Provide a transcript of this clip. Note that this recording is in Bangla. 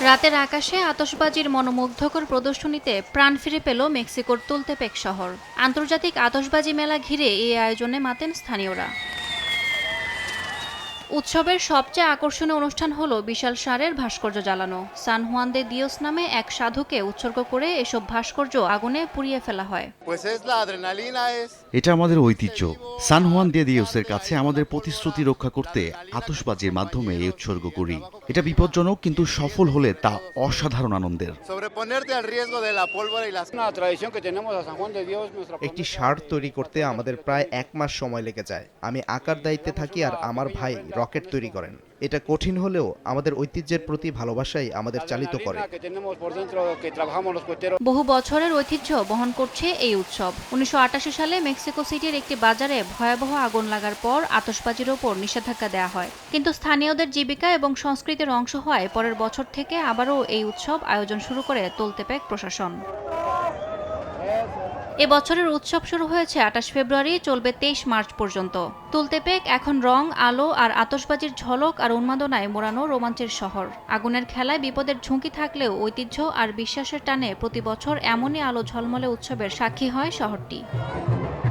রাতের আকাশে আতশবাজির মনোমুগ্ধকর প্রদর্শনীতে প্রাণ ফিরে পেল মেক্সিকোর তুলতেপেক শহর। আন্তর্জাতিক আতশবাজি মেলা ঘিরে এই আয়োজনে মাতেন স্থানীয়রা। উৎসবের সবচেয়ে আকর্ষণীয় অনুষ্ঠান হলো বিশাল ষাঁড়ের ভাস্কর্য জ্বালানো। সান হুয়ান দে দিওস নামে এক সাধুকে উৎসর্গ করে এসব ভাস্কর্য আগুনে পুড়িয়ে ফেলা হয়। এটা আমাদের ঐতিহ্য। সান হুয়ান দে দিওসের কাছে আমাদের প্রতিশ্রুতি রক্ষা করতে আতশবাজির মাধ্যমে এই উৎসর্গ করি। এটা বিপজ্জনক, কিন্তু সফল হলে তা অসাধারণ আনন্দের। একটি ষাঁড় তৈরি করতে আমাদের প্রায় 1 মাস সময় লেগে যায়। আমি আঁকার দায়িত্বে থাকি আর আমার ভাই রকেট তৈরি করেন। এটা কঠিন হলেও আমাদের ঐতিহ্যের প্রতি ভালোবাসাই আমাদের চালিত করে। বহু বছরের ঐতিহ্য বহন করছে এই উৎসব। 1988 সালে মেক্সিকো সিটির একটি বাজারে ভয়াবহ আগুন লাগার পর আতশবাজির ওপর নিষেধাজ্ঞা দেওয়া হয়, কিন্তু স্থানীয়দের জীবিকা এবং সংস্কৃতির অংশ হওয়ায় পরের বছর থেকে আবারও এই উৎসব আয়োজন শুরু করে তুলতেপেক প্রশাসন। এবছরের উৎসব শুরু হয়েছে 28 ফেব্রুয়ারি, চলবে 23 মার্চ পর্যন্ত। তুলতেপেক এখন রং, আলো আর আতশবাজির ঝলক আর উন্মাদনায় মোড়ানো রোমাঞ্চের শহর। আগুনের খেলায় বিপদের ঝুঁকি থাকলেও ঐতিহ্য আর বিশ্বাসের টানে প্রতি বছর এমনই আলো ঝলমলে উৎসবের সাক্ষী হয় শহরটি।